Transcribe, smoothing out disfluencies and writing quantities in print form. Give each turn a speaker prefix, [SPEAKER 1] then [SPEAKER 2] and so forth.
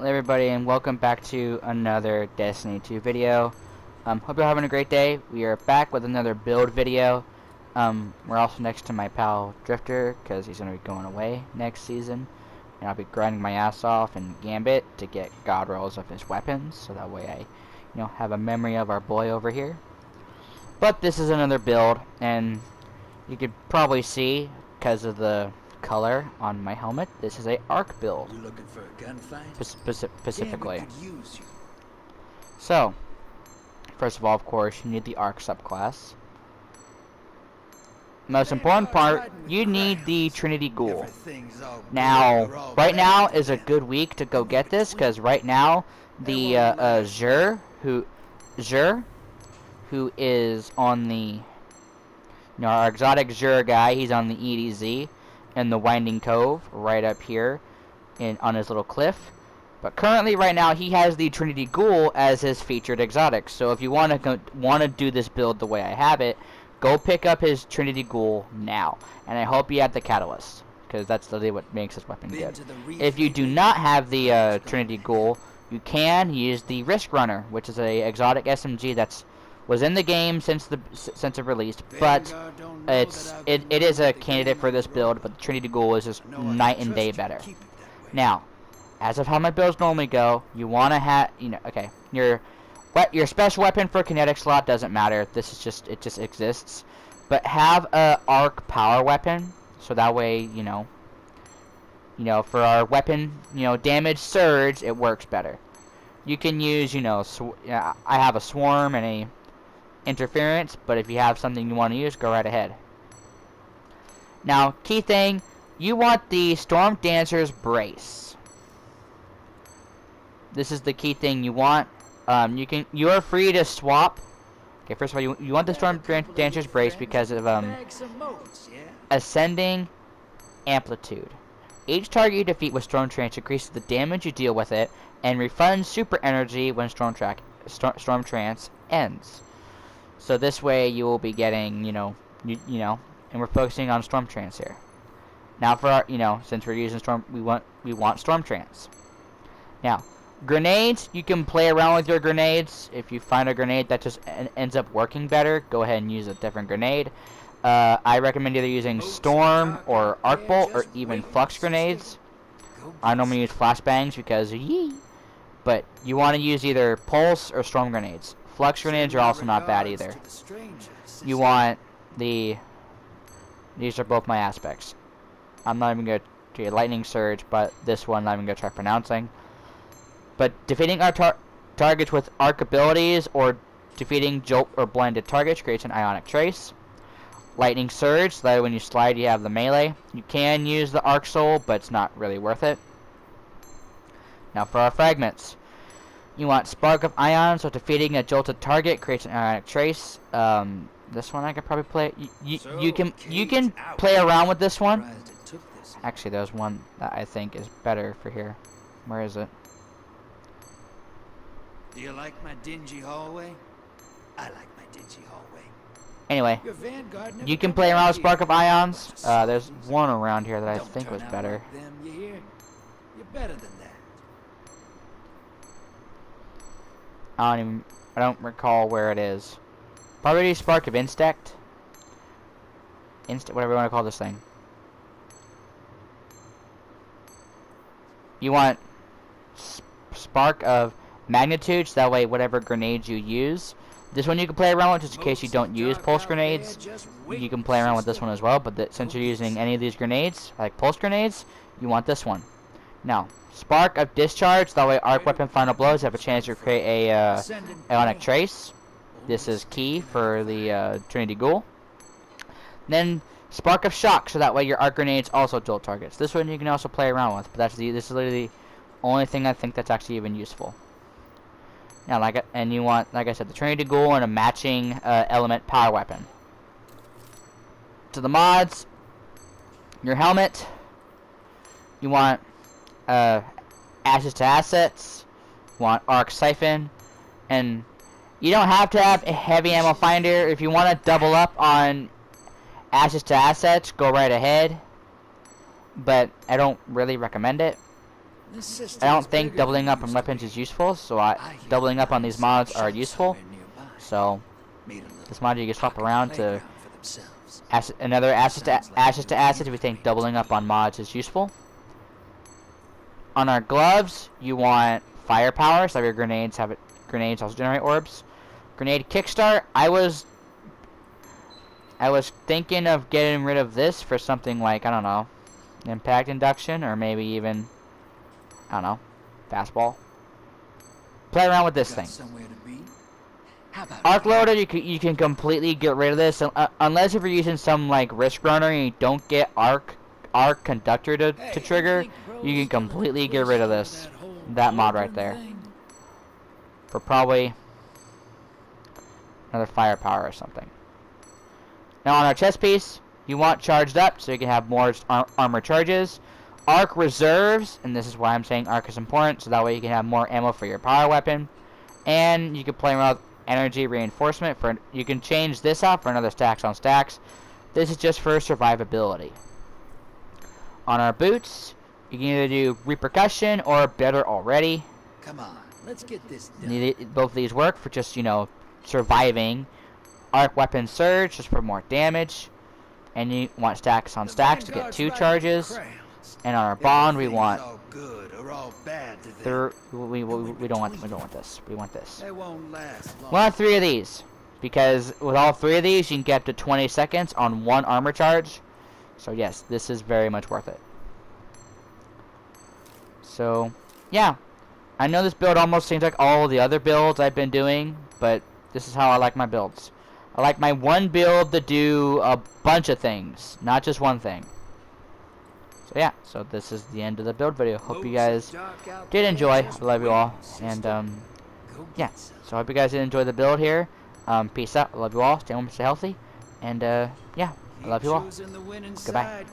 [SPEAKER 1] Hello everybody and welcome back to another Destiny 2 video. Hope you're having a great day. We are back with another build video. We're also next to my pal Drifter because he's going to be going away next season. And I'll be grinding my ass off in Gambit to get god rolls of his weapons. So that way I, have a memory of our boy over here. But this is another build, and you could probably see because of the color on my helmet, this is a arc build.
[SPEAKER 2] You looking for a gunfight?
[SPEAKER 1] Specifically.
[SPEAKER 2] Damn, we could use you.
[SPEAKER 1] So, first of all, of course, you need the arc subclass. Most important part, you need the Trinity Ghoul. Now, right now is a good week to go get this, because right now, the Xur, who is on the, our exotic Xur guy, he's on the EDZ, in the Winding Cove, right up here, on his little cliff. But currently, right now, he has the Trinity Ghoul as his featured exotic. So if you want to do this build the way I have it, go pick up his Trinity Ghoul now. And I hope you have the Catalyst, because that's literally what makes this weapon good. If you do not have the Trinity Ghoul, you can use the Risk Runner, which is a exotic SMG that's was in the game since it released, but it is a candidate for this build. But the Trinity Ghoul is just night and day better. Now, as of how my builds normally go, you want to have okay, your special weapon for kinetic slot doesn't matter. This is just it just exists, but have a arc power weapon, so that way for our weapon damage surge it works better. You can use I have a swarm and a interference, but if you have something you want to use, go right ahead. Now, key thing, you want the Storm Dancer's Brace. This is the key thing you want. You are free to swap. Okay, first of all, you want the Storm Dancer's Brace because of ascending amplitude. Each target you defeat with Storm Trance increases the damage you deal with it and refunds super energy when Storm Trance ends. So this way you will be getting, and we're focusing on Storm Trance here. Now for our, since we're using Storm, we want Storm Trance. Now, grenades, you can play around with your grenades. If you find a grenade that just ends up working better, go ahead and use a different grenade. I recommend either using Storm or Arc Bolt or even Flux grenades. I normally use flashbangs because but you want to use either Pulse or Storm grenades. Flux grenades are also not bad either. You want these are both my aspects. I'm not even going to do Lightning Surge, but this one I'm not even going to try pronouncing. But defeating our targets with arc abilities or defeating jolt or blinded targets creates an ionic trace. Lightning Surge, so that when you slide you have the melee. You can use the Arc Soul, but it's not really worth it. Now for our fragments. You want Spark of Ion, so defeating a jolted target creates an ionic trace. This one I could probably play. You can play around with this one. Actually, there's one that I think is better for here. Where is it?
[SPEAKER 2] Do you like my dingy hallway? I like my dingy hallway.
[SPEAKER 1] Anyway, you can play around with Spark of Ions. There's one around here that I think was better.
[SPEAKER 2] You're better than that.
[SPEAKER 1] I don't recall where it is. Probably Spark of Instinct. Whatever you want to call this thing. You want Spark of Magnitude, so that way whatever grenades you use. This one you can play around with just in case you don't use pulse grenades. You can play around with this one as well, but since you're using any of these grenades, like pulse grenades, you want this one. Now, Spark of Discharge, that way arc weapon final blows have a chance to create a ionic trace. This is key for the Trinity Ghoul. Then Spark of Shock, so that way your arc grenades also jolt targets. This one you can also play around with, but this is literally the only thing I think that's actually even useful. Now, and you want, like I said, the Trinity Ghoul and a matching element power weapon. To the mods, your helmet, you want Ashes to Assets, you want Arc Siphon, and you don't have to have a heavy ammo finder. If you want to double up on Ashes to Assets, go right ahead, but I don't really recommend it.
[SPEAKER 2] This
[SPEAKER 1] I
[SPEAKER 2] system
[SPEAKER 1] don't
[SPEAKER 2] is
[SPEAKER 1] think
[SPEAKER 2] bigger
[SPEAKER 1] doubling
[SPEAKER 2] than
[SPEAKER 1] up
[SPEAKER 2] it
[SPEAKER 1] on
[SPEAKER 2] used to
[SPEAKER 1] weapons
[SPEAKER 2] be.
[SPEAKER 1] is useful, so
[SPEAKER 2] I hear
[SPEAKER 1] doubling up on these mods are
[SPEAKER 2] shot
[SPEAKER 1] useful.
[SPEAKER 2] somewhere nearby.
[SPEAKER 1] So
[SPEAKER 2] Made a little
[SPEAKER 1] this mod you can swap
[SPEAKER 2] pocket
[SPEAKER 1] around to
[SPEAKER 2] playground for themselves.
[SPEAKER 1] another acid to
[SPEAKER 2] Sounds like
[SPEAKER 1] acid to
[SPEAKER 2] a
[SPEAKER 1] acid if you think
[SPEAKER 2] great
[SPEAKER 1] doubling up
[SPEAKER 2] to me.
[SPEAKER 1] on mods is useful. On our gloves, you want firepower, so your grenades also generate orbs. Grenade kickstart. I was thinking of getting rid of this for something like, I don't know, impact induction, or maybe even, I don't know, fastball. Play around with this
[SPEAKER 2] Got
[SPEAKER 1] thing.
[SPEAKER 2] somewhere to be? How about
[SPEAKER 1] Arc
[SPEAKER 2] it?
[SPEAKER 1] loader, you can completely get rid of this, unless if you're using some like risk runner and you don't get arc conductor to trigger. You can completely get rid of that mod right there, for probably another firepower or something. Now on our chest piece, you want charged up so you can have more armor charges. Arc reserves, and this is why I'm saying arc is important, so that way you can have more ammo for your power weapon. And you can play around with energy reinforcement. You can change this out for another stacks on stacks. This is just for survivability. On our boots, you can either do repercussion or better already.
[SPEAKER 2] Come on, let's get this done.
[SPEAKER 1] Both of these work for just, you know, surviving. Arc weapon surge just for more damage. And you want stacks on stacks to get 2 charges. And on our bond, we want
[SPEAKER 2] good or all bad to them.
[SPEAKER 1] we don't want this. We want this.
[SPEAKER 2] They won't last long.
[SPEAKER 1] We want 3 of these, because with all 3 of these, you can get up to 20 seconds on 1 armor charge. So yes, this is very much worth it. So yeah, I know this build almost seems like all the other builds I've been doing, but this is how I like my builds. I like my one build to do a bunch of things, not just one thing. So yeah, so this is the end of the build video. Hope you guys did enjoy. I love you all, and yeah. So I hope you guys did enjoy the build here. Peace out. I love you all. Stay home, stay healthy, and yeah, I love you all. Goodbye.